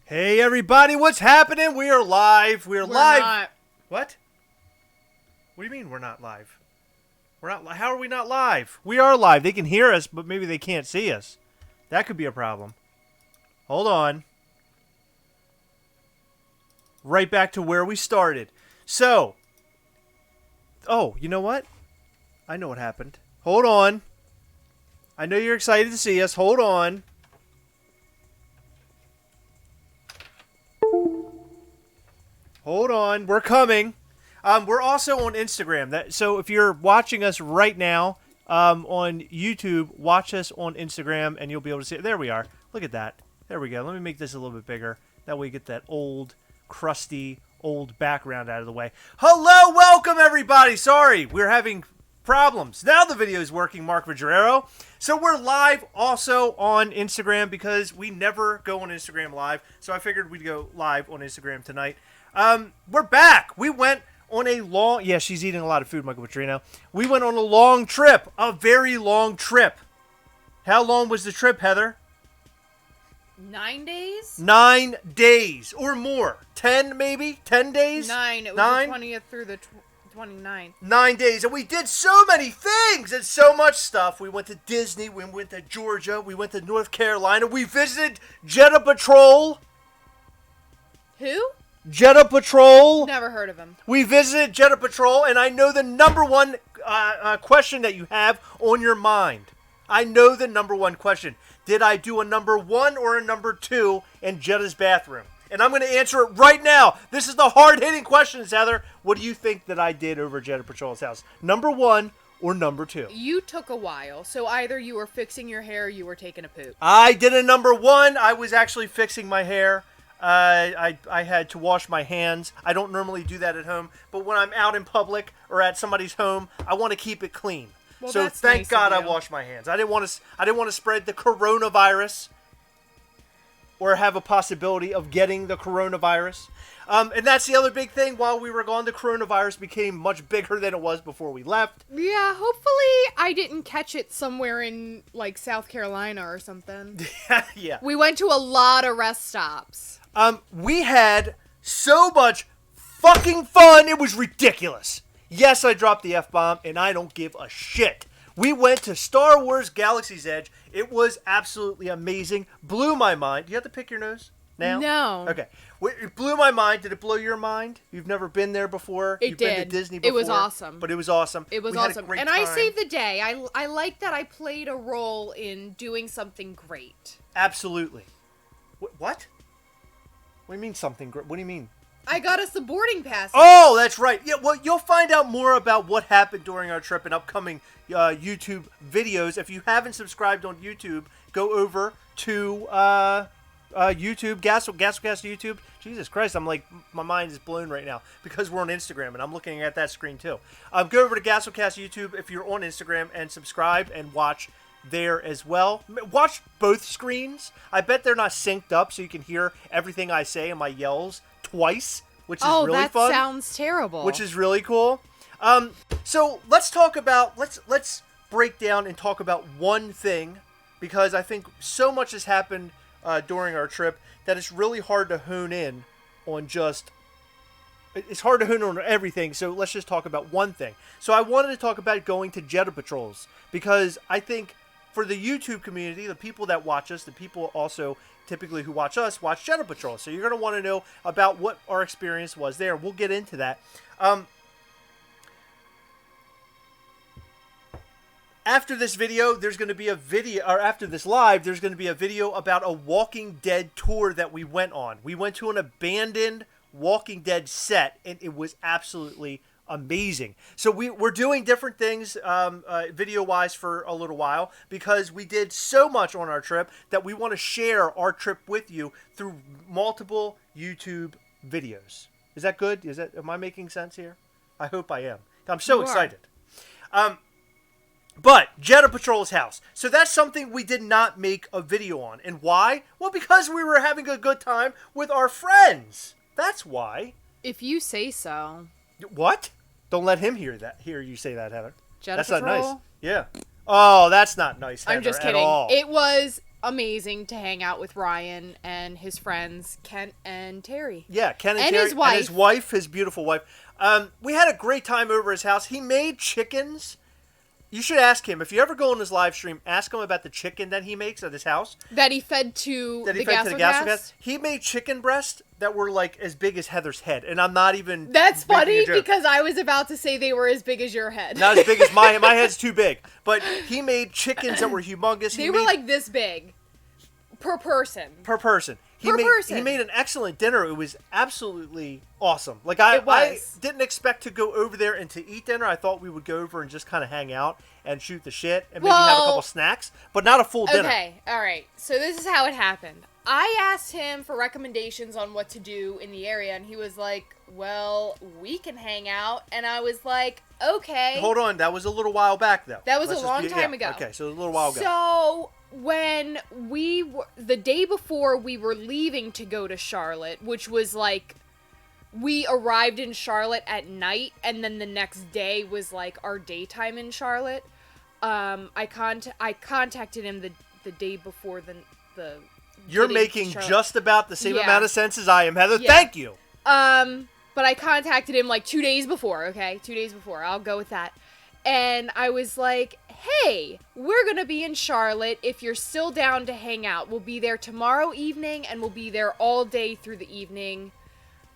Hey everybody, what's happening? We are live. We're live. Not. What? What do you mean we're not live? We're not. How are we not live? We are live. They can hear us, but maybe they can't see us. That could be a problem. Hold on. Right back to where we started. So. Oh, you know what? I know what happened. Hold on. I know you're excited to see us. Hold on. Hold on, we're coming. We're also on Instagram. So if you're watching us right now on YouTube, watch us on Instagram, and you'll be able to see it. There we are. Look at that. There we go. Let me make this a little bit bigger. That way we get that old, crusty, old background out of the way. Hello, welcome everybody. Sorry, we're having problems. Now the video is working, Mark Viggerero. So we're live also on Instagram because we never go on Instagram live. So I figured we'd go live on Instagram tonight. We're back. We went on a long... Yeah, she's eating a lot of food, Michael Petrino. We went on a long trip. A very long trip. How long was the trip, Heather? 9 days? 9 days or more. 10 maybe? 10 days? 9. It was Nine? the 20th through the 29th. 9 days. And we did so many things and so much stuff. We went to Disney. We went to Georgia. We went to North Carolina. We visited Jeddah Patrol. Who? Jeddah Patrol. Never heard of him. We visited Jeddah Patrol, and I know the number one question that you have on your mind. I know the number one question. Did I do a number 1 or a number 2 in Jeddah's bathroom? And I'm going to answer it right now. This is the hard-hitting questions, Heather. What do you think that I did over Jeddah Patrol's house? Number 1 or number 2? You took a while, so either you were fixing your hair or you were taking a poop. I did a number 1. I was actually fixing my hair. I had to wash my hands. I don't normally do that at home, but when I'm out in public or at somebody's home, I want to keep it clean. Well, so that's thank nice God of I you. washed my hands. I didn't want to spread the coronavirus or have a possibility of getting the coronavirus. And that's the other big thing. While we were gone, the coronavirus became much bigger than it was before we left. Yeah, hopefully I didn't catch it somewhere in, like, South Carolina or something. Yeah. We went to a lot of rest stops. We had so much fucking fun. It was ridiculous. Yes, I dropped the F-bomb, and I don't give a shit. We went to Star Wars Galaxy's Edge. It was absolutely amazing. Blew my mind. Do you have to pick your nose now? No. Okay. It blew my mind. Did it blow your mind? You've never been there before? It You've did. been to Disney before? It was awesome. But it was awesome. It was We had a awesome. great And time. I saved the day. I like that I played a role in doing something great. Absolutely. What? What do you mean something great? What do you mean? I got us a boarding pass. Oh, that's right. Yeah, well, you'll find out more about what happened during our trip in upcoming YouTube videos. If you haven't subscribed on YouTube, go over to YouTube, Gasocast YouTube. Jesus Christ, I'm like, my mind is blown right now because we're on Instagram and I'm looking at that screen too. Go over to Gasocast YouTube if you're on Instagram and subscribe and watch there as well. Watch both screens. I bet they're not synced up so you can hear everything I say and my yells twice, which is really fun. Oh, that sounds terrible. Which is really cool. So let's talk about let's break down and talk about one thing, because I think so much has happened during our trip that it's really hard to hone in on just. It's hard to hone on everything, so let's just talk about one thing. So I wanted to talk about going to Jeddah Patrols, because I think for the YouTube community, the people that watch us, the people also typically who watch us, watch Jeddah Patrol. So you're going to want to know about what our experience was there. We'll get into that. After this video, there's going to be a video, or after this live, there's going to be a video about a Walking Dead tour that we went on. We went to an abandoned Walking Dead set, and it was absolutely amazing. So we're doing different things video-wise for a little while, because we did so much on our trip that we want to share our trip with you through multiple YouTube videos. Is that good? Am I making sense here? I hope I am. I'm so excited. But Jeddah Patrol's house. So that's something we did not make a video on. And why? Well, because we were having a good time with our friends. That's why. If you say so. What? Don't let him hear you say that, Heather. Jeddah That's Patrol? not nice. Yeah. Oh, that's not nice, Heather, I'm just at kidding. all. It was amazing to hang out with Ryan and his friends, Kent and Terry. Yeah, Ken and And Terry, his wife. and his wife, his beautiful wife. We had a great time over his house. He made chickens. You should ask him. If you ever go on his live stream, ask him about the chicken that he makes at his house. That he fed to That he the fed to the Gasser Gasser. He made chicken breasts that were like as big as Heather's head. And I'm not even That's making funny a joke. because I was about to say they were as big as your head. Not as big as my head's too big. But he made chickens that were humongous. They were like this big per person. per person. He made an excellent dinner. It was absolutely awesome. Like I didn't expect to go over there and to eat dinner. I thought we would go over and just kind of hang out and shoot the shit and maybe have a couple snacks, but not a full dinner. Okay, all right. So this is how it happened. I asked him for recommendations on what to do in the area, and he was like, "Well, we can hang out." And I was like, "Okay." Hold on, that was a little while back though. That was a long time ago. Okay, so a little while ago. So when we were the day before we were leaving to go to Charlotte, which was like we arrived in Charlotte at night, and then the next day was like our daytime in Charlotte. I contacted him the day before the. You're making just about the same Yeah. amount of sense as I am, Heather. Yeah. Thank you. But I contacted him like 2 days before. Okay, 2 days before. I'll go with that. And I was like, "Hey, we're gonna be in Charlotte. If you're still down to hang out, we'll be there tomorrow evening, and we'll be there all day through the evening,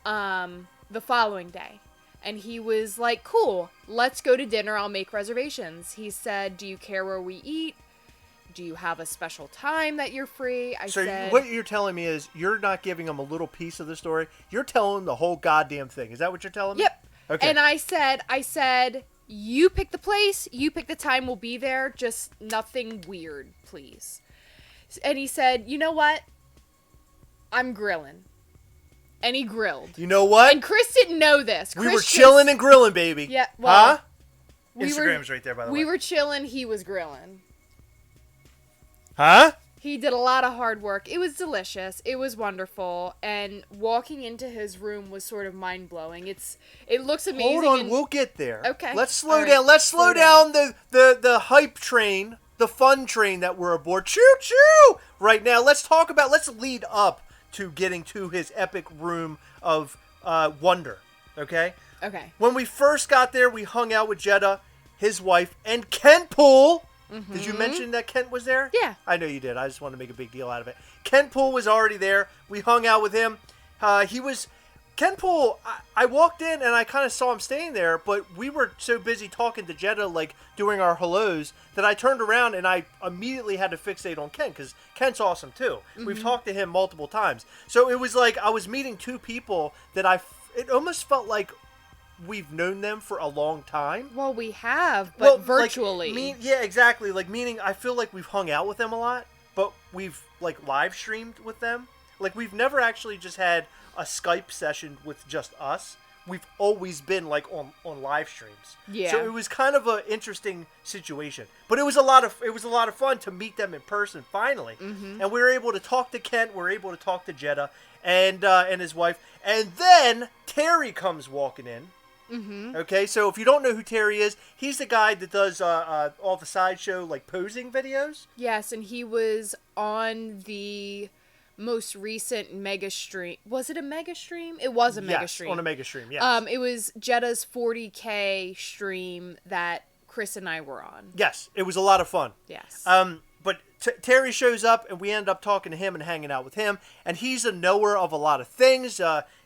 the following day." And he was like, "Cool, let's go to dinner. I'll make reservations." He said, "Do you care where we eat? Do you have a special time that you're free?" I said, what you're telling me is you're not giving him a little piece of the story. You're telling him the whole goddamn thing. Is that what you're telling me? "Yep." Okay. And I said, "You pick the place, you pick the time, we'll be there. Just nothing weird, please." And he said, "You know what? I'm grilling." And he grilled. You know what? And Chris didn't know this. We were chilling and grilling, baby. Yeah, well, huh? Instagram's right there, by the way. We were chilling, he was grilling. Huh? He did a lot of hard work. It was delicious. It was wonderful. And walking into his room was sort of mind-blowing. It looks amazing. Hold on, we'll get there. Okay. Let's slow All right. down. Let's slow down the hype train, the fun train that we're aboard. Choo choo! Right now, let's lead up to getting to his epic room of wonder. Okay? Okay. When we first got there, we hung out with Jeddah, his wife, and Kent Poole. Mm-hmm. Did you mention that Kent was there? Yeah. I know you did. I just wanted to make a big deal out of it. Kent Poole was already there. We hung out with him. Ken Poole, I walked in and I kind of saw him staying there, but we were so busy talking to Jeddah, like doing our hellos, that I turned around and I immediately had to fixate on Ken, because Kent's awesome too. Mm-hmm. We've talked to him multiple times. So it was like I was meeting two people that it almost felt like we've known them for a long time. Well, we have, but virtually. Yeah, exactly. Like, meaning I feel like we've hung out with them a lot, but we've like live streamed with them. Like, we've never actually just had a Skype session with just us. We've always been like on live streams. Yeah. So it was kind of an interesting situation, but it was a lot of fun to meet them in person finally. Mm-hmm. And we were able to talk to Kent. We were able to talk to Jeddah and his wife, and then Terry comes walking in. Mm-hmm. Okay, so if you don't know who Terry is, he's the guy that does all the sideshow like posing videos. Yes, and he was on the most recent mega stream. Was it a mega stream? It was a mega stream. On a mega stream. Yes. It was Jeddah's 40K stream that Chris and I were on. Yes, it was a lot of fun. Yes. But Terry shows up, and we end up talking to him and hanging out with him. And he's a knower of a lot of things.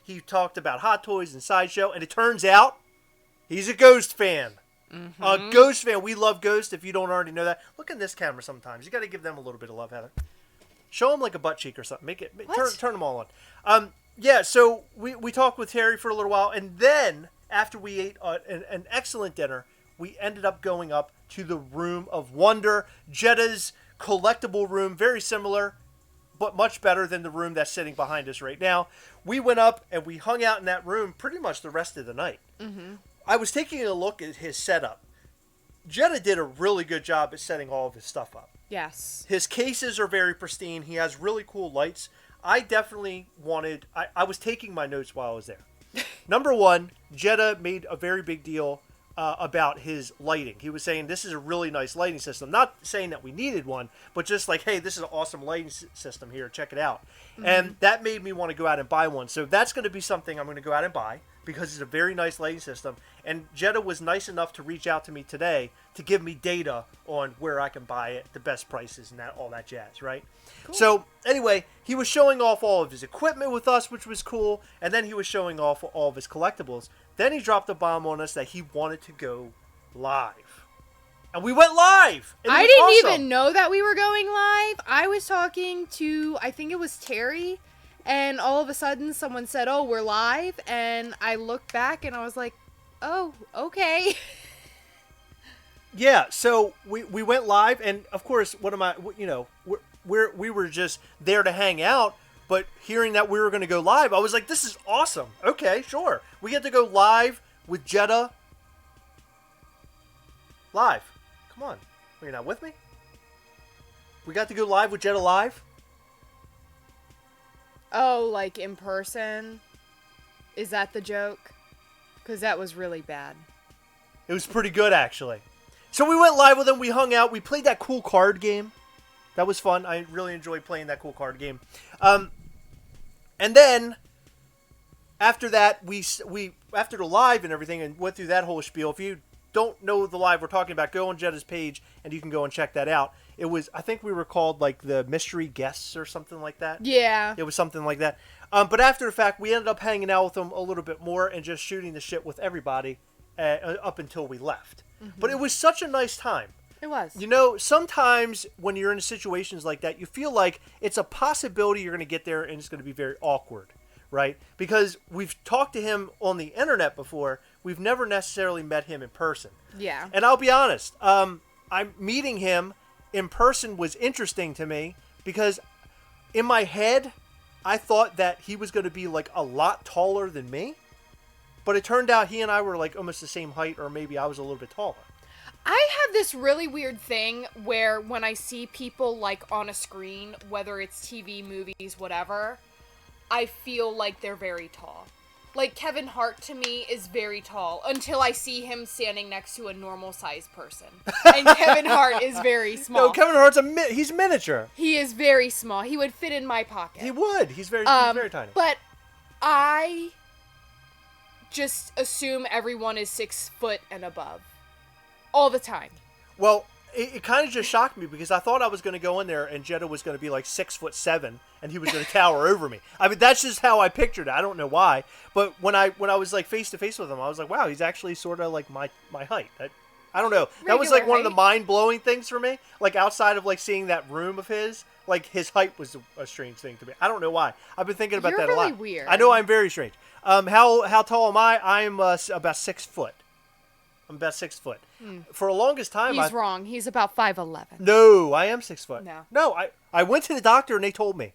He talked about Hot Toys and Sideshow, and it turns out he's a Ghost fan. Mm-hmm. A Ghost fan. We love Ghost, if you don't already know that. Look in this camera sometimes. You got to give them a little bit of love, Heather. Show them like a butt cheek or something. Turn them all on. Yeah, so we talked with Terry for a little while, and then after we ate an excellent dinner, we ended up going up to the Room of Wonder, Jeddah's collectible room, very similar, but much better than the room that's sitting behind us right now. We went up and we hung out in that room pretty much the rest of the night. Mm-hmm. I was taking a look at his setup. Jeddah did a really good job at setting all of his stuff up. Yes. His cases are very pristine. He has really cool lights. I definitely wanted... I was taking my notes while I was there. Number one, Jeddah made a very big deal about his lighting. He was saying this is a really nice lighting system. Not saying that we needed one, but just like, hey, this is an awesome lighting system here. Check it out. Mm-hmm. And that made me want to go out and buy one. So that's going to be something I'm going to go out and buy because it's a very nice lighting system. And Jetta was nice enough to reach out to me today to give me data on where I can buy it, the best prices, and all that jazz, right? Cool. So anyway, he was showing off all of his equipment with us, which was cool. And then he was showing off all of his collectibles. Then he dropped a bomb on us that he wanted to go live. And we went live! I didn't even know that we were going live. I was talking to, I think it was Terry, and all of a sudden someone said, oh, we're live. And I looked back and I was like, oh, okay. Yeah, so we went live, and of course, we were just there to hang out. But hearing that we were going to go live, I was like, this is awesome. Okay, sure. We get to go live with Jetta. Live. Come on. Are you not with me? We got to go live with Jetta live. Oh, like in person? Is that the joke? Because that was really bad. It was pretty good, actually. So we went live with him. We hung out. We played that cool card game. That was fun. I really enjoyed playing that cool card game. And then, after that, we after the live and everything, and went through that whole spiel. If you don't know the live we're talking about, go on Jetta's page, and you can go and check that out. It was, I think we were called, like, the Mystery Guests or something like that. Yeah. It was something like that. But after the fact, we ended up hanging out with them a little bit more and just shooting the shit with everybody up until we left. Mm-hmm. But it was such a nice time. It was. You know, sometimes when you're in situations like that, you feel like it's a possibility you're going to get there and it's going to be very awkward, right? Because we've talked to him on the internet before. We've never necessarily met him in person. Yeah. And I'll be honest, I'm meeting him in person was interesting to me because in my head, I thought that he was going to be like a lot taller than me. But it turned out he and I were like almost the same height, or maybe I was a little bit taller. I have this really weird thing where when I see people, like, on a screen, whether it's TV, movies, whatever, I feel like they're very tall. Like, Kevin Hart, to me, is very tall until I see him standing next to a normal-sized person. And Kevin Hart is very small. No, Kevin Hart's he's miniature. He is very small. He would fit in my pocket. He would. He's very tiny. But I just assume everyone is 6 foot and above. All the time. Well, it kind of just shocked me because I thought I was going to go in there and Jetta was going to be like 6'7" and he was going to tower over me. I mean, that's just how I pictured it. I don't know why, but when I was like face to face with him, I was like, wow, he's actually sort of like my height. I don't know. That was like one of the mind blowing things for me. Like outside of like seeing that room of his, like his height was a strange thing to me. I don't know why. I've been thinking about that a lot. You're really weird. I know I'm very strange. How tall am I? I'm about 6 foot. I'm about 6 foot. For the longest time, he's wrong. He's about 5'11". No, I am 6 foot. No, I went to the doctor and they told me.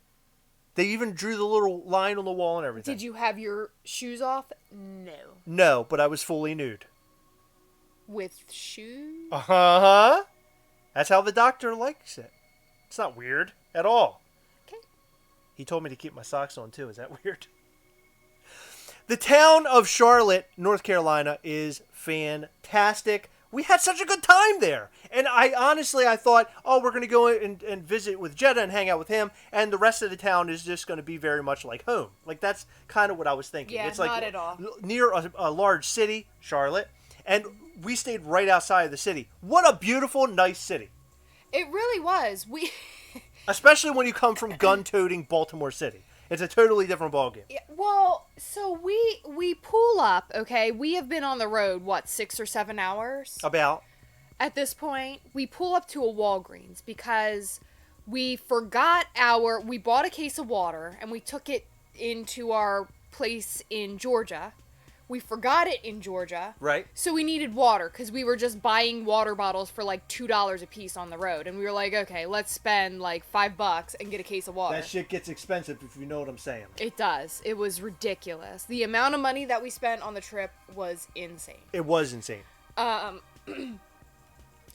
They even drew the little line on the wall and everything. Did you have your shoes off? No. No, but I was fully nude. With shoes? Uh-huh. That's how the doctor likes it. It's not weird at all. Okay. He told me to keep my socks on too. Is that weird? The town of Charlotte, North Carolina is fantastic. We had such a good time there. And I thought, oh, we're going to go and visit with Jetta and hang out with him. And the rest of the town is just going to be very much like home. Like, that's kind of what I was thinking. Yeah, it's like not at all. Near a large city, Charlotte. And we stayed right outside of the city. What a beautiful, nice city. It really was. Especially when you come from gun-toting Baltimore City. It's a totally different ballgame. Yeah, well, so we pull up, okay? We have been on the road, 6 or 7 hours? About. At this point, we pull up to a Walgreens because we bought a case of water and we took it into our place in Georgia. We forgot it in Georgia. Right. So we needed water because we were just buying water bottles for like $2 a piece on the road. And we were like, okay, let's spend like $5 and get a case of water. That shit gets expensive if you know what I'm saying. It does. It was ridiculous. The amount of money that we spent on the trip was insane. It was insane.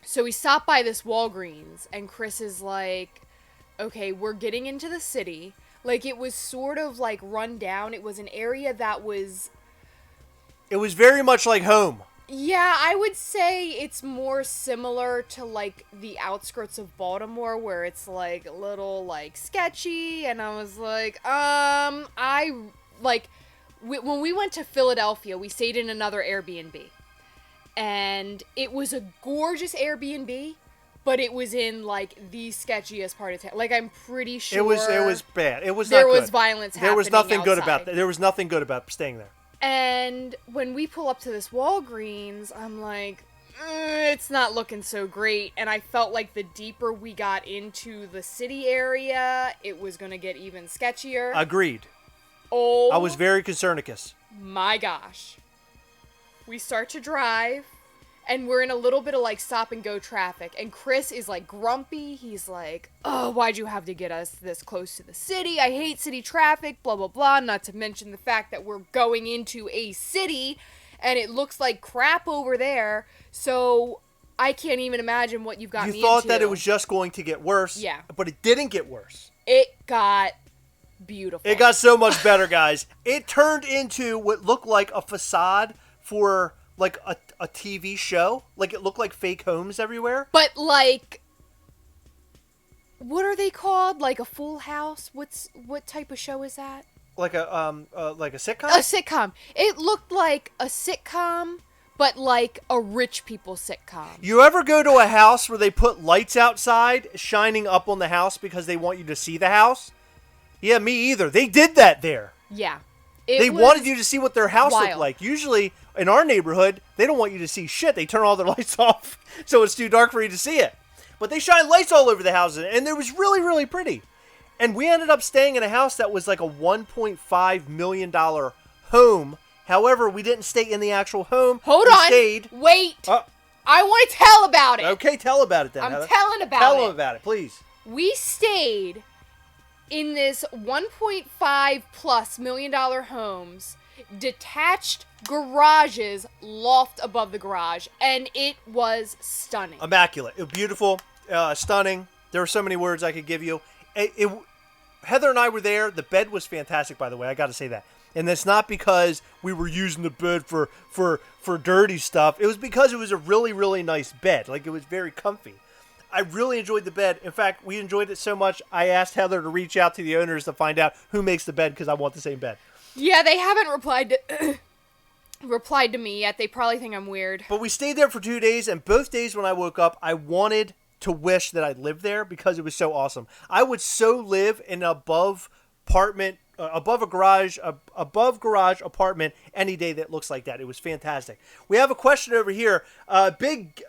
So we stopped by this Walgreens and Chris is like, okay, we're getting into the city. Like it was sort of like run down. It was an area that was... It was very much like home. Yeah, I would say it's more similar to like the outskirts of Baltimore where it's like a little like sketchy, and I was like, I like when we went to Philadelphia, we stayed in another Airbnb. And it was a gorgeous Airbnb, but it was in like the sketchiest part of town. Like I'm pretty sure It was bad. It was there not good. was violence happening. There was nothing good about outside. that. There was nothing good about staying there. And when we pull up to this Walgreens, I'm like, it's not looking so great. And I felt like the deeper we got into the city area, it was going to get even sketchier. Agreed. Oh. I was very concernicus. My gosh. We start to drive, and we're in a little bit of like stop and go traffic. And Chris is like grumpy. He's like, oh, why'd you have to get us this close to the city? I hate city traffic, blah, blah, blah. Not to mention the fact that we're going into a city and it looks like crap over there. So I can't even imagine what you've got me into. You thought that it was just going to get worse. Yeah. But it didn't get worse. It got beautiful. It got so much better, guys. It turned into what looked like a facade for like a TV show. Like it looked like fake homes everywhere. But like, what are they called? Like a Full House? What type of show is that? Like a sitcom? A sitcom. It looked like a sitcom, but like a rich people sitcom. You ever go to a house where they put lights outside shining up on the house because they want you to see the house? Yeah, me either. They did that there. Yeah. They wanted you to see what their house looked wild. like. Usually, in our neighborhood, they don't want you to see shit. They turn all their lights off so it's too dark for you to see it. But they shine lights all over the houses, and it was really, really pretty. And we ended up staying in a house that was like a $1.5 million home. However, we didn't stay in the actual home. Hold we on. Stayed. Wait. I want to tell about it. Okay, tell about it then, I'm Heather. telling about Tell it. them about it, please. We stayed in this $1.5+ million homes, detached garages, loft above the garage, and it was stunning. Immaculate. It was beautiful, stunning. There were so many words I could give you. Heather and I were there. The bed was fantastic, by the way. I got to say that. And that's not because we were using the bed for dirty stuff. It was because it was a really, really nice bed. Like, it was very comfy. I really enjoyed the bed. In fact, we enjoyed it so much, I asked Heather to reach out to the owners to find out who makes the bed because I want the same bed. Yeah, they haven't replied to me yet. They probably think I'm weird. But we stayed there for 2 days, and both days when I woke up, I wanted to wish that I lived there because it was so awesome. I would so live in an above garage apartment any day that looks like that. It was fantastic. We have a question over here. Big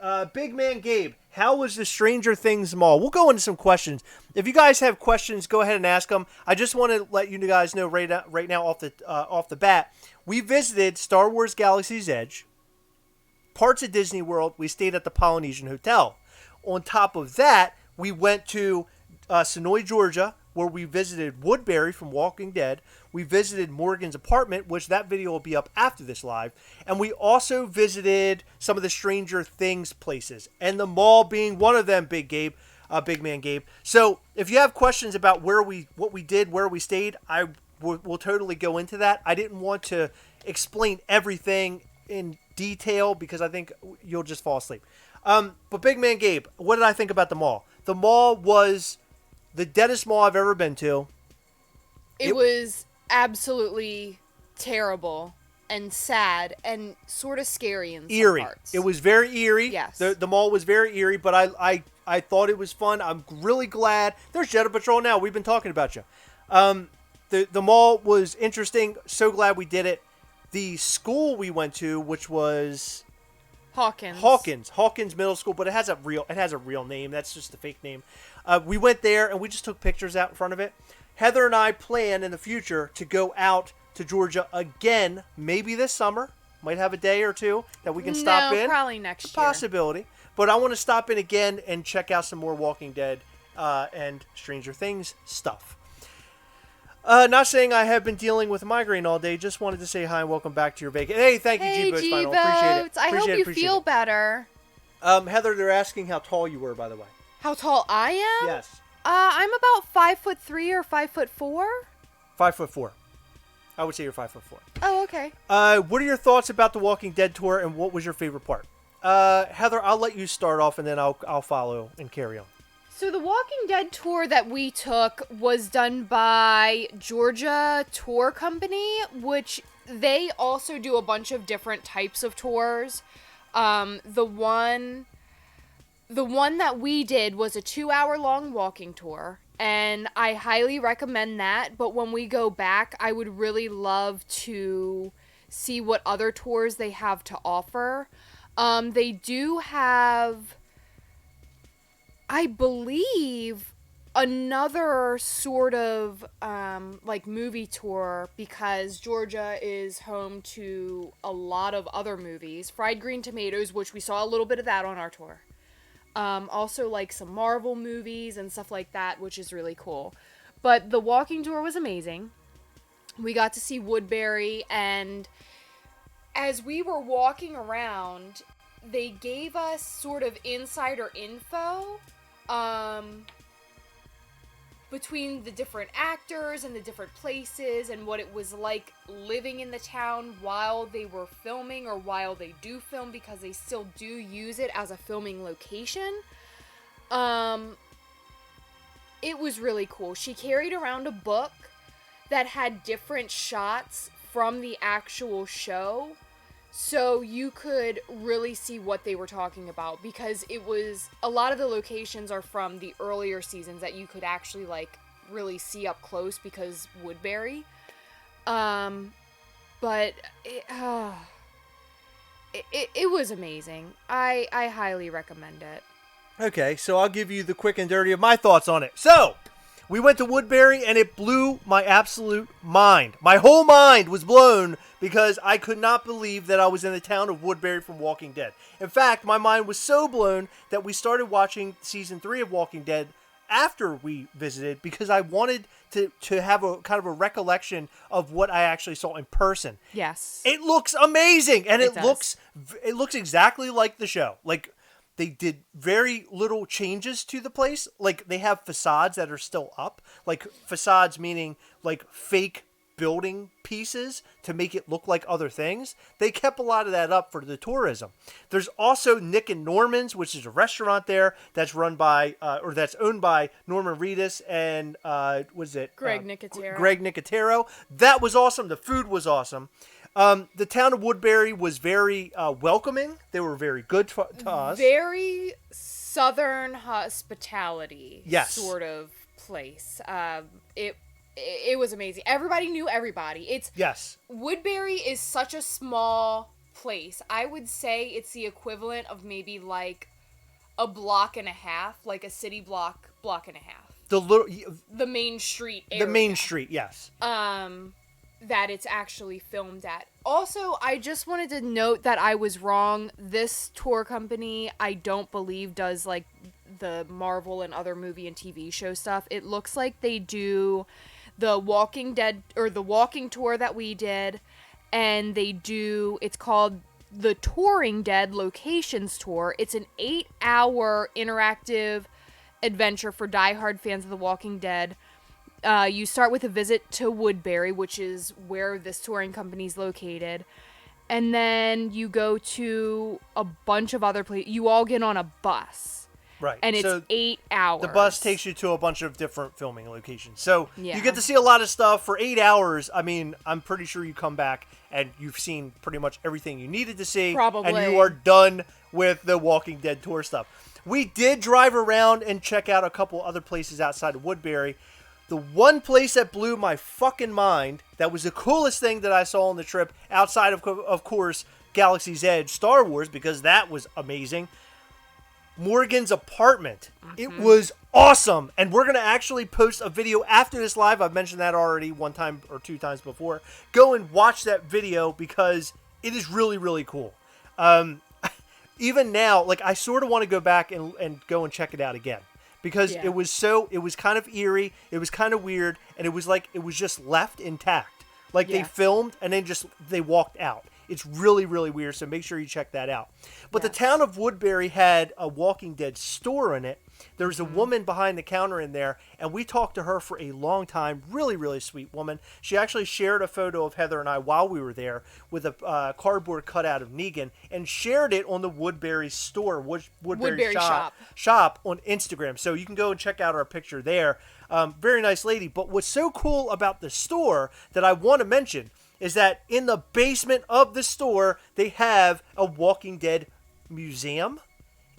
man Gabe, how was the Stranger Things mall? We'll go into some questions. If you guys have questions, go ahead and ask them. I just want to let you guys know right now off the bat, we visited Star Wars Galaxy's Edge, parts of Disney World. We stayed at the Polynesian Hotel. On top of that, we went to Sonoy, Georgia, where we visited Woodbury from Walking Dead. We visited Morgan's apartment, which that video will be up after this live. And we also visited some of the Stranger Things places, and the mall being one of them, Big Man Gabe. So if you have questions about what we did, where we stayed, we'll totally go into that. I didn't want to explain everything in detail because I think you'll just fall asleep. But Big Man Gabe, what did I think about the mall? The mall was the deadest mall I've ever been to. It was absolutely terrible and sad and sort of scary in some parts. It was very eerie. Yes. The mall was very eerie, but I thought it was fun. I'm really glad. There's Jetta Patrol now. We've been talking about you. The mall was interesting. So glad we did it. The school we went to, which was Hawkins Middle School, but it has a real name. That's just a fake name. We went there and we just took pictures out in front of it. Heather and I plan in the future to go out to Georgia again, maybe this summer. Might have a day or two that we can stop in. No, probably next year. Possibility. But I want to stop in again and check out some more Walking Dead and Stranger Things stuff. Not saying I have been dealing with a migraine all day. Just wanted to say hi and welcome back to your vacation. Hey, thank you, G-Boats. Final. Appreciate it. I hope you feel better. Heather, they're asking how tall you were, by the way. How tall I am? Yes. I'm about 5'3" or 5'4". 5'4". I would say you're 5'4". Oh, okay. What are your thoughts about the Walking Dead tour, and what was your favorite part? Heather, I'll let you start off, and then I'll follow and carry on. So the Walking Dead tour that we took was done by Georgia Tour Company, which they also do a bunch of different types of tours. The one that we did was a 2-hour-long walking tour, and I highly recommend that. But when we go back, I would really love to see what other tours they have to offer. They do have, I believe, another sort of like movie tour, because Georgia is home to a lot of other movies. Fried Green Tomatoes, which we saw a little bit of that on our tour. Also like some Marvel movies and stuff like that, which is really cool. But the walking tour was amazing. We got to see Woodbury, and as we were walking around, they gave us sort of insider info between the different actors and the different places, and what it was like living in the town while they were filming, or while they do film, because they still do use it as a filming location. It was really cool. She carried around a book that had different shots from the actual show, so you could really see what they were talking about, because it was, a lot of the locations are from the earlier seasons that you could actually like really see up close, because Woodbury. But it was amazing. I highly recommend it. Okay, so I'll give you the quick and dirty of my thoughts on it. So, we went to Woodbury, and it blew my absolute mind. My whole mind was blown, because I could not believe that I was in the town of Woodbury from Walking Dead. In fact, my mind was so blown that we started watching season 3 of Walking Dead after we visited, because I wanted to have a kind of a recollection of what I actually saw in person. Yes. It looks amazing, and it does. looks exactly like the show. Like, they did very little changes to the place. Like, they have facades that are still up. Like, facades meaning, like, fake building pieces to make it look like other things. They kept a lot of that up for the tourism. There's also Nick and Norman's, which is a restaurant there that's run by, or that's owned by Norman Reedus and, Greg Nicotero. Greg Nicotero. That was awesome. The food was awesome. The town of Woodbury was very welcoming. They were very good to us. Very southern hospitality, yes, sort of place. It was amazing. Everybody knew everybody. Yes. Woodbury is such a small place. I would say it's the equivalent of maybe like a block and a half, like a city block and a half. The main street area. The main street, yes. That it's actually filmed at. Also, I just wanted to note that I was wrong. This tour company, I don't believe, does like the Marvel and other movie and TV show stuff. It looks like they do the Walking Dead, or the walking tour that we did, and they do, it's called the Touring Dead Locations Tour. It's an 8-hour interactive adventure for diehard fans of The Walking Dead. You start with a visit to Woodbury, which is where this touring company is located. And then you go to a bunch of other places. You all get on a bus. Right. And it's 8 hours. The bus takes you to a bunch of different filming locations. So yeah, you get to see a lot of stuff for 8 hours. I mean, I'm pretty sure you come back and you've seen pretty much everything you needed to see. Probably. And you are done with the Walking Dead tour stuff. We did drive around and check out a couple other places outside of Woodbury. The one place that blew my fucking mind, that was the coolest thing that I saw on the trip, outside of course, Galaxy's Edge, Star Wars, because that was amazing. Morgan's apartment. Mm-hmm. It was awesome. And we're going to actually post a video after this live. I've mentioned that already one time or two times before. Go and watch that video, because it is really, really cool. Even now, like, I sort of want to go back and go and check it out again. Because it was kind of eerie, it was kind of weird, and it was like, it was just left intact. Like, they filmed and then they walked out. It's really, really weird, so make sure you check that out. But the Yes. town of Woodbury had a Walking Dead store in it. There's a woman behind the counter in there, and we talked to her for a long time. Really, really sweet woman. She actually shared a photo of Heather and I while we were there with a cardboard cutout of Negan, and shared it on the Woodbury store, Woodbury shop on Instagram. So you can go and check out our picture there. Very nice lady. But what's so cool about the store that I want to mention is that in the basement of the store, they have a Walking Dead museum.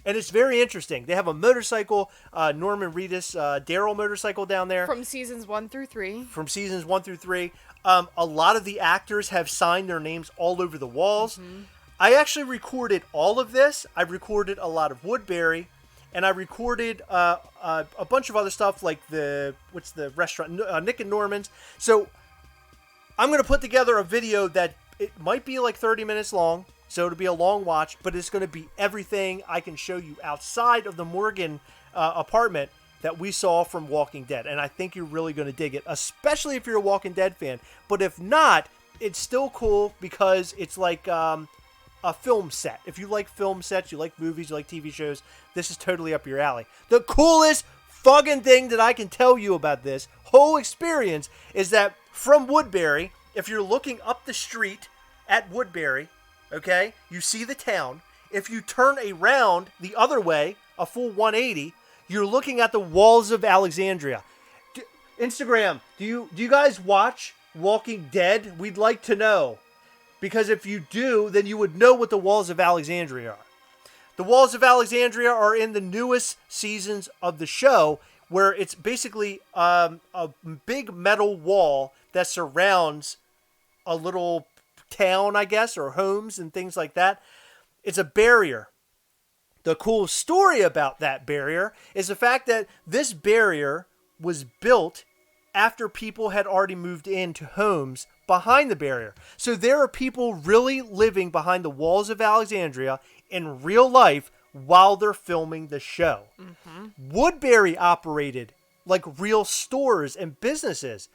And it's very interesting. They have a motorcycle, Norman Reedus, Daryl motorcycle down there. From seasons 1 through 3. From seasons 1 through 3. A lot of the actors have signed their names all over the walls. I actually recorded all of this. I recorded a lot of Woodbury. And I recorded a bunch of other stuff like what's the restaurant? Nick and Norman's. So I'm going to put together a video that it might be like 30 minutes long. So it'll be a long watch, but it's going to be everything I can show you outside of the Morgan apartment that we saw from Walking Dead. And I think you're really going to dig it, especially if you're a Walking Dead fan. But if not, it's still cool because it's like a film set. If you like film sets, you like movies, you like TV shows, this is totally up your alley. The coolest fucking thing that I can tell you about this whole experience is that from Woodbury, if you're looking up the street at Woodbury, okay, you see the town. If you turn around the other way, a full 180, you're looking at the walls of Alexandria. Instagram, do you guys watch Walking Dead? We'd like to know. Because if you do, then you would know what the walls of Alexandria are. The walls of Alexandria are in the newest seasons of the show, where it's basically a big metal wall that surrounds a little town, I guess, or homes and things like that. It's a barrier. The cool story about that barrier is the fact that this barrier was built after people had already moved into homes behind the barrier. So there are people really living behind the walls of Alexandria in real life while they're filming the show. Woodbury operated like real stores and businesses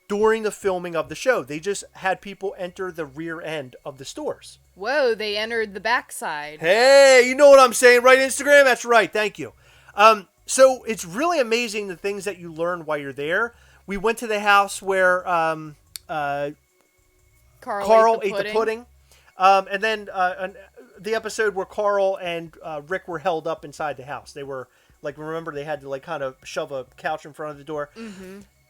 during the filming of the show. They just had people enter the rear end of the stores. Whoa, they entered the backside. Hey, you know what I'm saying, right, Instagram? That's right. Thank you. So it's really amazing the things that you learn while you're there. We went to the house where Carl ate the pudding. And then the episode where Carl and Rick were held up inside the house. They were, like, remember they had to, like, kind of shove a couch in front of the door.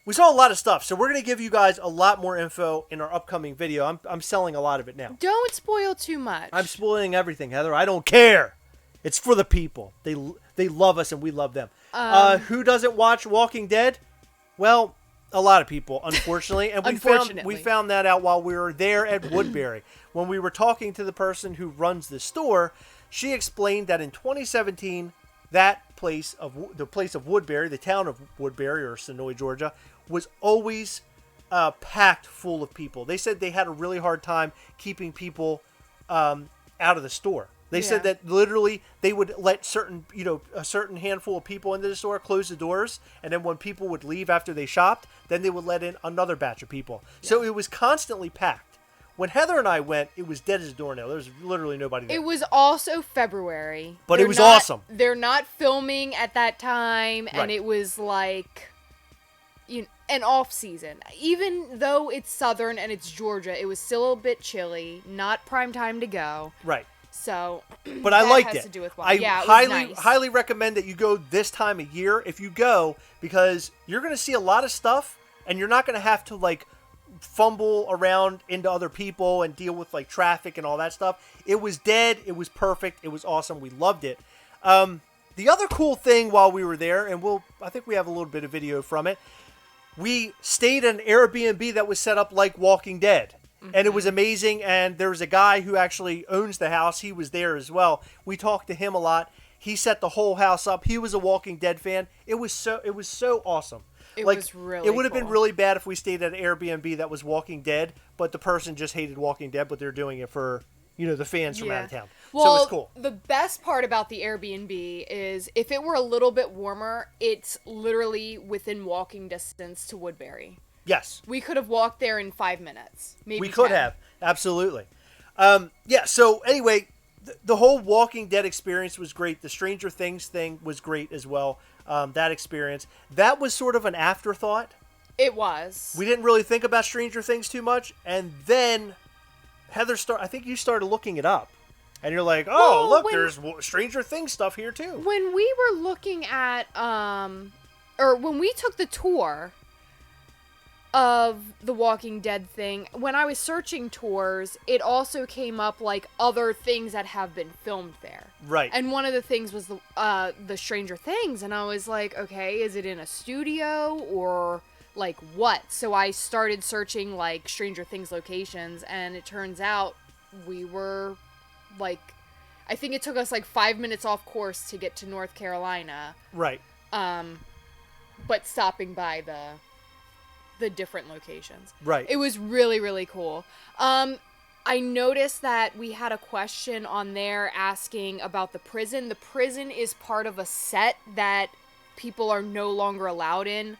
We saw a lot of stuff, so we're going to give you guys a lot more info in our upcoming video. I'm selling a lot of it now. Don't spoil too much. I'm spoiling everything, Heather. I don't care. It's for the people. They love us and we love them. Who doesn't watch Walking Dead? Well, a lot of people, unfortunately. And we found that out while we were there at Woodbury. When we were talking to the person who runs the store, she explained that in 2017, the place of Woodbury, the town of Woodbury or Sonoy, Georgia, was always packed full of people. They said they had a really hard time keeping people out of the store. They said that literally they would let a certain handful of people into the store, close the doors, and then when people would leave after they shopped, then they would let in another batch of people. Yeah. So it was constantly packed. When Heather and I went, it was dead as a doornail. There was literally nobody there. It was also February. But it was awesome. They're not filming at that time, and it was like an off season. Even though it's southern and it's Georgia, it was still a bit chilly, not prime time to go. Right. So, but I liked has it. To do with I highly recommend that you go this time of year if you go, because you're going to see a lot of stuff, and you're not going to have to like fumble around into other people and deal with like traffic and all that stuff. It was dead. It was perfect. It was awesome. We loved it. The other cool thing while we were there, and I think we have a little bit of video from it. We stayed at an Airbnb that was set up like Walking Dead. And it was amazing, and there was a guy who actually owns the house. He was there as well. We talked to him a lot. He set the whole house up. He was a Walking Dead fan. It was so awesome. It was really It would have been really bad if we stayed at an Airbnb that was Walking Dead, but the person just hated Walking Dead, but they're doing it for, the fans from out of town. Well, so it's cool. The best part about the Airbnb is if it were a little bit warmer, it's literally within walking distance to Woodbury. Yes. We could have walked there in 5 minutes. Maybe we could 10. have. Absolutely. Yeah, so anyway, the whole Walking Dead experience was great. The Stranger Things thing was great as well. That experience. That was sort of an afterthought. It was. We didn't really think about Stranger Things too much. And then Heather I think you started looking it up. And you're like, oh, Well, look, when- there's Stranger Things stuff here too. When we were looking at, or when we took the tour of the Walking Dead thing, when I was searching tours, it also came up like other things that have been filmed there. Right. And one of the things was the Stranger Things, and I was like, okay, is it in a studio or like what? So I started searching like Stranger Things locations, and it turns out we were like, I think it took us like 5 minutes off course to get to North Carolina. Right. But stopping by the different locations. Right. It was really, really cool. I noticed that we had a question on there asking about the prison. The prison is part of a set that people are no longer allowed in.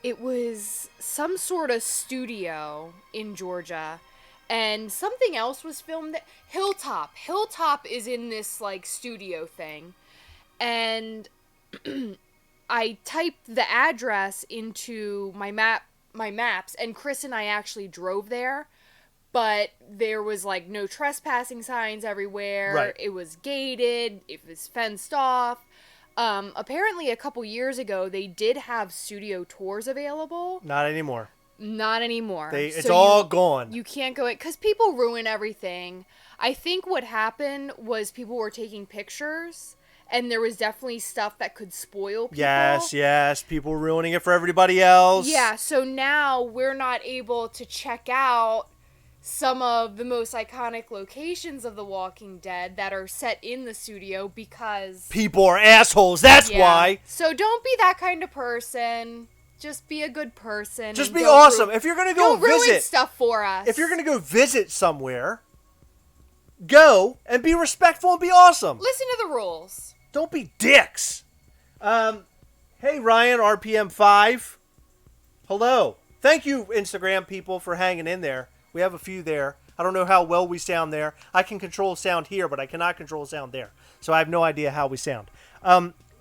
It was some sort of studio in Georgia, and something else was filmed there. Hilltop is in this like studio thing, and I typed the address into my maps, and Chris and I actually drove there, but there was like no trespassing signs everywhere. Right. It was gated. It was fenced off. Apparently a couple years ago they did have studio tours available. Not anymore. Not anymore. It's all gone. You can't go in because people ruin everything. I think what happened was people were taking pictures, and there was definitely stuff that could spoil people. Yes. People ruining it for everybody else. Yeah, so now we're not able to check out some of the most iconic locations of The Walking Dead that are set in the studio because People are assholes. That's why. So don't be that kind of person. Just be a good person. Just and be don't awesome. If you're going to go don't ruin visit stuff for us. If you're going to go visit somewhere, go and be respectful and be awesome. Listen to the rules. Don't be dicks. Hey, Ryan, RPM 5. Hello. Thank you, Instagram people, for hanging in there. We have a few there. I don't know how well we sound there. I can control sound here, but I cannot control sound there. So I have no idea how we sound.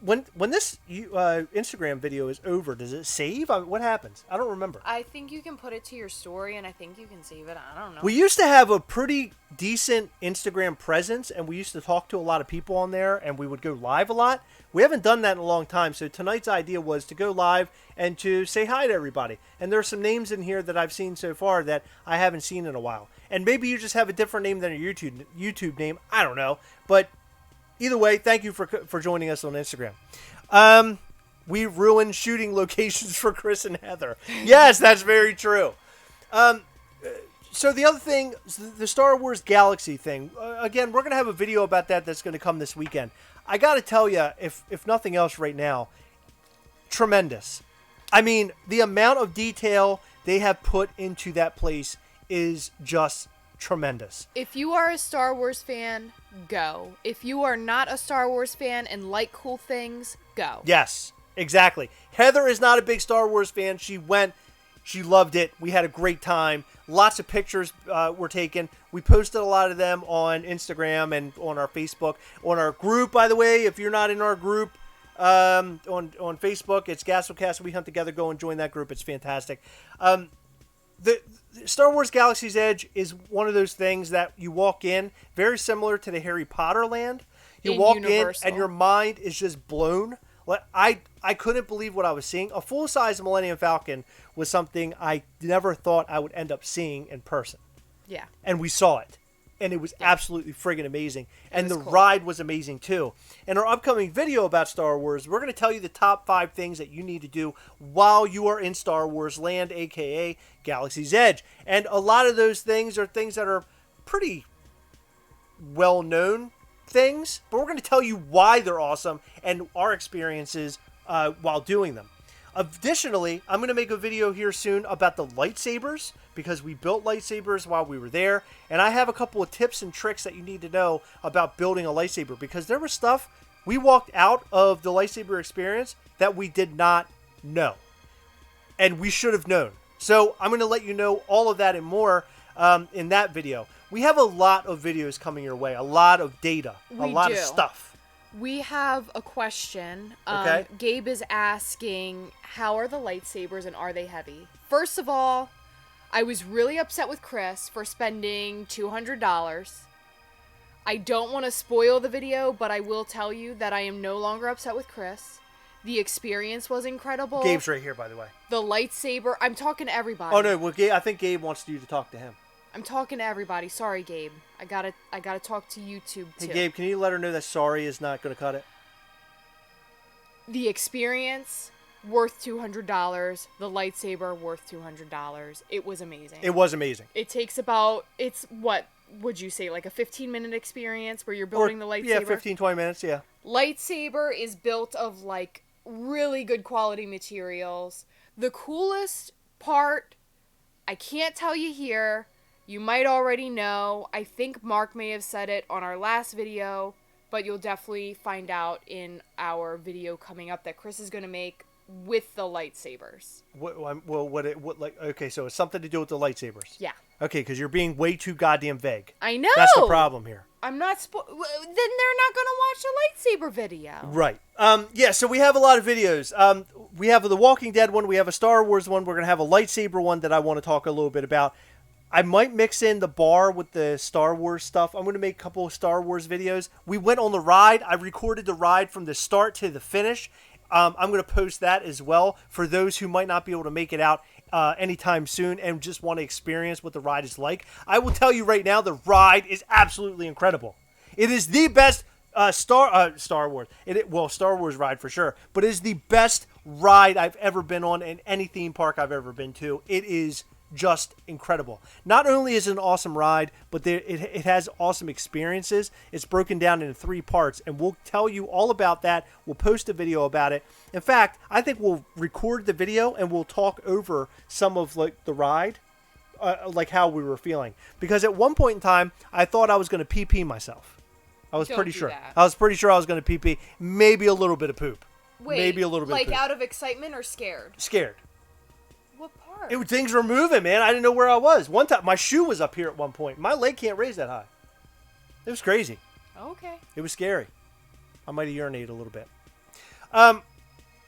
When this Instagram video is over, does it save? What happens? I don't remember. I think you can put it to your story, and I think you can save it. I don't know. We used to have a pretty decent Instagram presence, and we used to talk to a lot of people on there, and we would go live a lot. We haven't done that in a long time, so tonight's idea was to go live and to say hi to everybody. And there are some names in here that I've seen so far that I haven't seen in a while. And maybe you just have a different name than your YouTube name. I don't know. But either way, thank you for joining us on Instagram. We ruined shooting locations for Chris and Heather. Yes, that's very true. So the other thing, the Star Wars Galaxy thing, again, we're going to have a video about that that's going to come this weekend. I got to tell you, if nothing else right now, tremendous. I mean, the amount of detail they have put into that place is just tremendous. If you are a Star Wars fan, go. If you are not a Star Wars fan and like cool things, go. Yes, exactly. Heather is not a big Star Wars fan. She went. She loved it. We had a great time. Lots of pictures were taken. We posted a lot of them on Instagram and on our Facebook. On our group, by the way, if you're not in our group on Facebook, it's Gasolcast. We Hunt Together. Go and join that group. It's fantastic. The Star Wars Galaxy's Edge is one of those things that you walk in, very similar to the Harry Potter land. You walk Universal. in and your mind is just blown. I couldn't believe what I was seeing. A full-size Millennium Falcon was something I never thought I would end up seeing in person. Yeah. And we saw it. And it was absolutely friggin' amazing. And the cool. ride was amazing, too. In our upcoming video about Star Wars, we're going to tell you the top 5 things that you need to do while you are in Star Wars land, a.k.a. Galaxy's Edge. And a lot of those things are things that are pretty well-known things. But we're going to tell you why they're awesome and our experiences while doing them. Additionally, I'm going to make a video here soon about the lightsabers because we built lightsabers while we were there. And I have a couple of tips and tricks that you need to know about building a lightsaber because there was stuff we walked out of the lightsaber experience that we did not know. And we should have known. So I'm going to let you know all of that and more in that video. We have a lot of videos coming your way, a lot of data, a lot of stuff. We have a question. Okay. Gabe is asking, how are the lightsabers and are they heavy? First of all, I was really upset with Chris for spending $200. I don't want to spoil the video, but I will tell you that I am no longer upset with Chris. The experience was incredible. Gabe's right here, by the way. The lightsaber. I'm talking to everybody. Oh no, well, I think Gabe wants you to talk to him. I'm talking to everybody. Sorry, Gabe. I gotta talk to YouTube too. Hey, Gabe, can you let her know that sorry is not going to cut it? The experience worth $200. The lightsaber worth $200. It was amazing. It was amazing. It takes about, it's what would you say, like a 15-minute experience where you're building the lightsaber? Yeah, 15, 20 minutes, yeah. Lightsaber is built of like really good quality materials. The coolest part, I can't tell you here. You might already know. I think Mark may have said it on our last video, but you'll definitely find out in our video coming up that Chris is going to make with the lightsabers. Okay, so it's something to do with the lightsabers. Yeah. Okay, because you're being way too goddamn vague. I know. That's the problem here. I'm not then they're not going to watch the lightsaber video. Right. Yeah, so we have a lot of videos. We have the Walking Dead one. We have a Star Wars one. We're going to have a lightsaber one that I want to talk a little bit about. I might mix in the bar with the Star Wars stuff. I'm going to make a couple of Star Wars videos. We went on the ride. I recorded the ride from the start to the finish. I'm going to post that as well for those who might not be able to make it out anytime soon and just want to experience what the ride is like. I will tell you right now, the ride is absolutely incredible. It is the best Star Wars. Star Wars ride for sure, but it is the best ride I've ever been on in any theme park I've ever been to. It is just incredible. Not only is it an awesome ride, but it has awesome experiences. It's broken down into 3 parts, and we'll tell you all about that. We'll post a video about it. In fact, I think we'll record the video and we'll talk over some of like the ride, like how we were feeling. Because at one point in time, I thought I was going to pee myself. I was pretty sure. I was pretty sure I was going to pee. Maybe a little bit of poop. Wait, maybe a little bit. Like of poop. out of excitement or scared? Scared. What part? Things were moving, man. I didn't know where I was. One time, my shoe was up here at one point. My leg can't raise that high. It was crazy. Okay. It was scary. I might have urinated a little bit.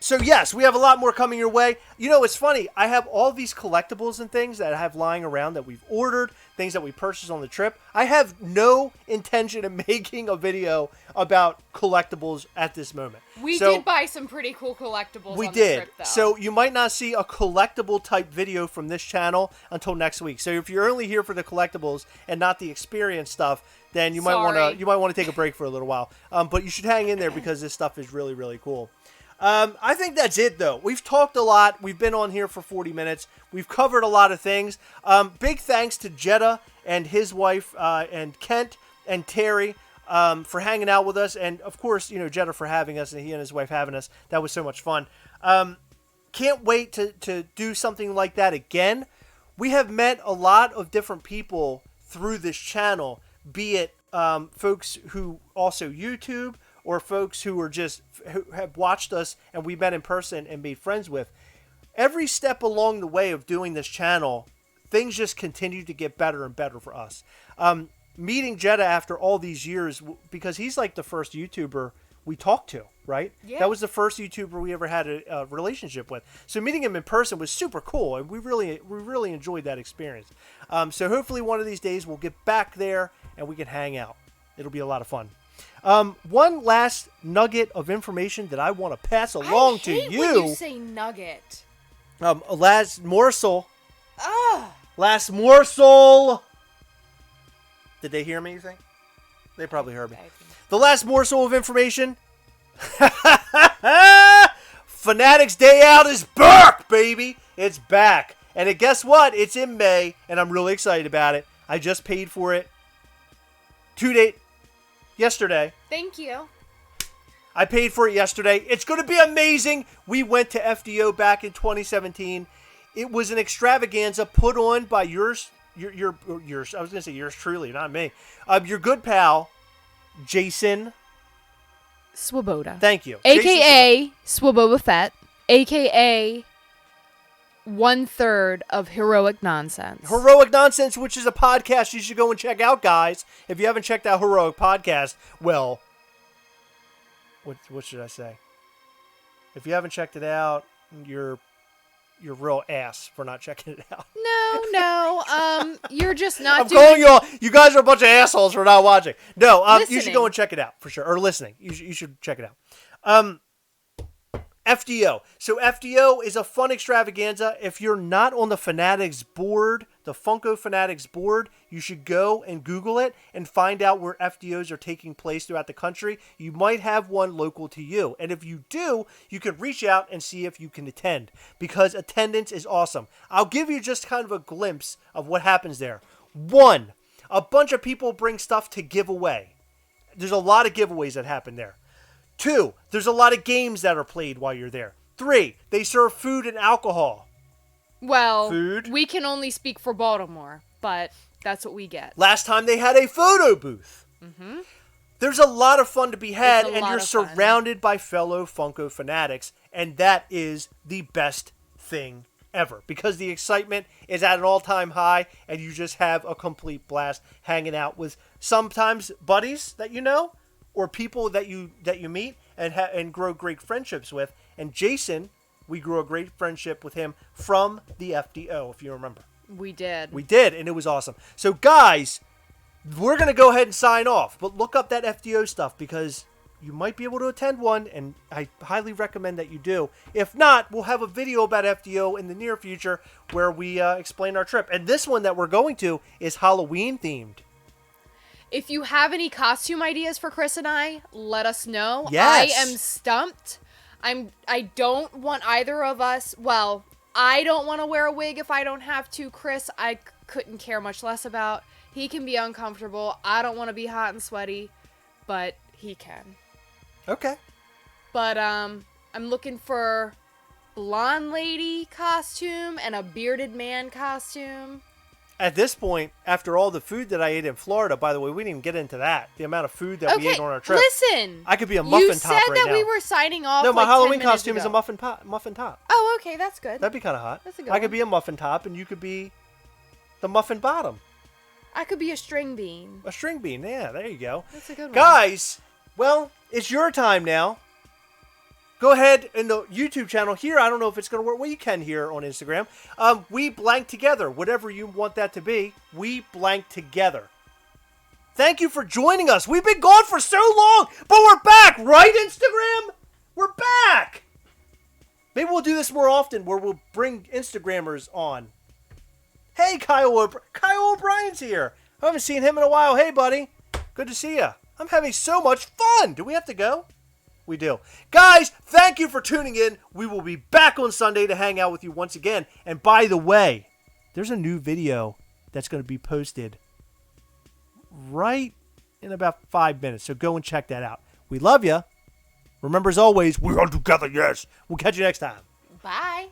So yes, we have a lot more coming your way. You know, it's funny. I have all these collectibles and things that I have lying around that we've ordered, things that we purchased on the trip. I have no intention of making a video about collectibles at this moment. We did buy some pretty cool collectibles we on did. the trip, though. So you might not see a collectible type video from this channel until next week. So if you're only here for the collectibles and not the experience stuff, then you might want to take a break for a little while. But you should hang in there because this stuff is really, really cool. I think that's it, though. We've talked a lot. We've been on here for 40 minutes. We've covered a lot of things. Big thanks to Jeddah and his wife and Kent and Terry for hanging out with us. And, of course, you know, Jeddah for having us and he and his wife having us. That was so much fun. Can't wait to do something like that again. We have met a lot of different people through this channel, be it folks who also YouTube or folks who have watched us and we met in person and made friends with. Every step along the way of doing this channel, things just continue to get better and better for us. Meeting Jeddah after all these years, because he's like the first YouTuber we talked to, right? Yeah. That was the first YouTuber we ever had a relationship with. So meeting him in person was super cool, and we really enjoyed that experience. So hopefully one of these days we'll get back there and we can hang out. It'll be a lot of fun. One last nugget of information that I want to pass along to you. I hate when you say nugget. Last morsel. Ugh. Last morsel. Did they hear me, you think? They probably heard me. The last morsel of information. Fanatics Day Out is back, baby. It's back. And guess what? It's in May, and I'm really excited about it. I just paid for it yesterday. Thank you. I paid for it yesterday. It's going to be amazing. We went to FDO back in 2017. It was an extravaganza put on by yours. I was going to say yours truly, not me. Your good pal, Jason Swoboda. Thank you. AKA Swoboba Fett. AKA 1/3 of Heroic Nonsense. Heroic Nonsense, which is a podcast you should go and check out, guys. If you haven't checked out Heroic Podcast, well, what should I say? If you haven't checked it out, you're real ass for not checking it out. No. You're just not I'm doing... calling you all. You guys are a bunch of assholes for not watching. No, you should go and check it out for sure. Or listening. You should check it out. FDO. So FDO is a fun extravaganza. If you're not on the Fanatics board, the Funko Fanatics board, you should go and Google it and find out where FDOs are taking place throughout the country. You might have one local to you. And if you do, you can reach out and see if you can attend, because attendance is awesome. I'll give you just kind of a glimpse of what happens there. 1, a bunch of people bring stuff to give away. There's a lot of giveaways that happen there. 2, there's a lot of games that are played while you're there. 3, they serve food and alcohol. Well, Food. We can only speak for Baltimore, but that's what we get. Last time they had a photo booth. Mm-hmm. There's a lot of fun to be had, and you're surrounded by fellow Funko fanatics, and that is the best thing ever, because the excitement is at an all-time high, and you just have a complete blast hanging out with sometimes buddies that you know, or people that you meet and grow great friendships with. And Jason, we grew a great friendship with him from the FDO, if you remember. We did. We did, and it was awesome. So, guys, we're going to go ahead and sign off, but look up that FDO stuff, because you might be able to attend one, and I highly recommend that you do. If not, we'll have a video about FDO in the near future where we explain our trip. And this one that we're going to is Halloween-themed. If you have any costume ideas for Chris and I, let us know. Yes. I am stumped. I don't want either of us. Well, I don't want to wear a wig if I don't have to. Chris, I couldn't care much less about. He can be uncomfortable. I don't want to be hot and sweaty, but he can. Okay. But I'm looking for blonde lady costume and a bearded man costume. At this point, after all the food that I ate in Florida, by the way, we didn't even get into that. The amount of food that we ate on our trip. Listen. I could be a muffin top right now. You said that we were signing off. No, my like Halloween 10 minutes costume ago. is a muffin top. Oh, okay, that's good. That'd be kind of hot. That's a good I could one. be a muffin top, and you could be the muffin bottom. I could be a string bean. A string bean. Yeah, there you go. That's a good one. Guys, well, it's your time now. Go ahead in the YouTube channel here. I don't know if it's going to work. Well, you can here on Instagram. We blank together. Whatever you want that to be, we blank together. Thank you for joining us. We've been gone for so long, but we're back, right, Instagram? We're back. Maybe we'll do this more often, where we'll bring Instagrammers on. Hey, Kyle O'Brien's here. I haven't seen him in a while. Hey, buddy. Good to see you. I'm having so much fun. Do we have to go? We do. Guys, thank you for tuning in. We will be back on Sunday to hang out with you once again. And by the way, there's a new video that's going to be posted right in about 5 minutes. So go and check that out. We love you. Remember, as always, we are together, yes. We'll catch you next time. Bye.